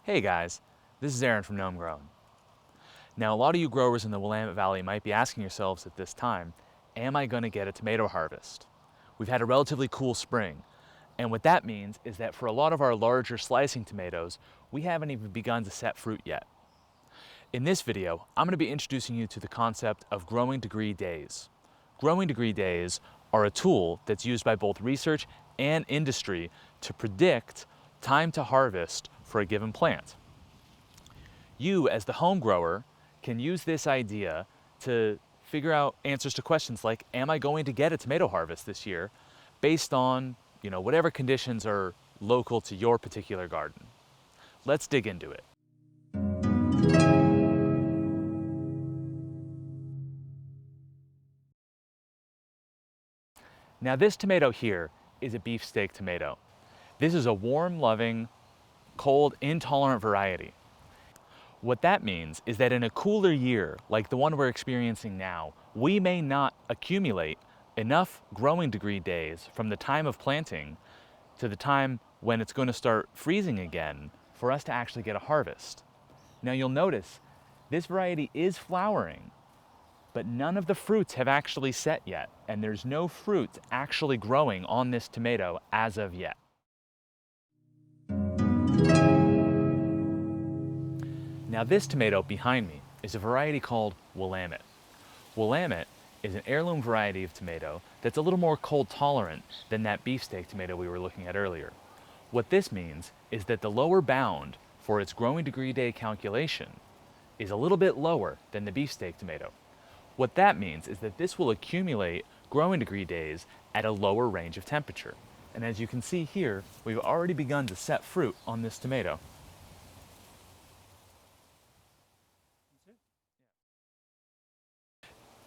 Hey guys, this is Aaron from Gnome Grown. Now a lot of you growers in the Willamette Valley might be asking yourselves at this time, am I going to get a tomato harvest? We've had a relatively cool spring, and what that means is that for a lot of our larger slicing tomatoes, we haven't even begun to set fruit yet. In this video, I'm going to be introducing you to the concept of growing degree days. Growing degree days are a tool that's used by both research and industry to predict time to harvest for a given plant. You, as the home grower, can use this idea to figure out answers to questions like, am I going to get a tomato harvest this year, based on, whatever conditions are local to your particular garden. Let's dig into it. Now this tomato here is a beefsteak tomato. This is a warm-loving, cold, intolerant variety. What that means is that in a cooler year, like the one we're experiencing now, we may not accumulate enough growing degree days from the time of planting to the time when it's going to start freezing again for us to actually get a harvest. Now you'll notice this variety is flowering, but none of the fruits have actually set yet, and there's no fruit actually growing on this tomato as of yet. Now this tomato behind me is a variety called Willamette. Willamette is an heirloom variety of tomato that's a little more cold tolerant than that beefsteak tomato we were looking at earlier. What this means is that the lower bound for its growing degree day calculation is a little bit lower than the beefsteak tomato. What that means is that this will accumulate growing degree days at a lower range of temperature. And as you can see here, we've already begun to set fruit on this tomato.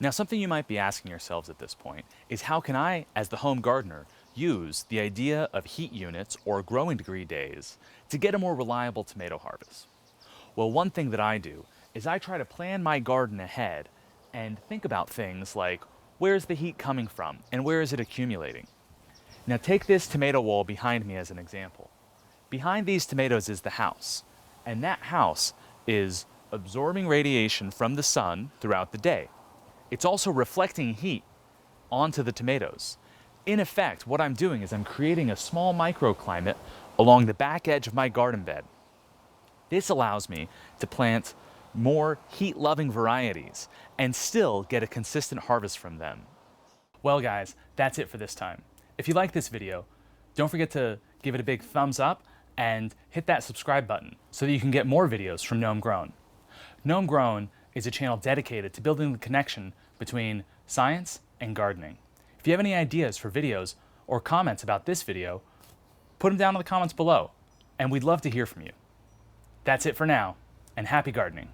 Now something you might be asking yourselves at this point is, how can I, as the home gardener, use the idea of heat units or growing degree days to get a more reliable tomato harvest? Well, one thing that I do is I try to plan my garden ahead and think about things like, where's the heat coming from and where is it accumulating? Now take this tomato wall behind me as an example. Behind these tomatoes is the house, and that house is absorbing radiation from the sun throughout the day. It's also reflecting heat onto the tomatoes. In effect, what I'm doing is I'm creating a small microclimate along the back edge of my garden bed. This allows me to plant more heat-loving varieties and still get a consistent harvest from them. Well guys, that's it for this time. If you like this video, don't forget to give it a big thumbs up and hit that subscribe button so that you can get more videos from Gnome Grown. Gnome Grown is a channel dedicated to building the connection between science and gardening. If you have any ideas for videos or comments about this video, put them down in the comments below, and we'd love to hear from you. That's it for now, and happy gardening.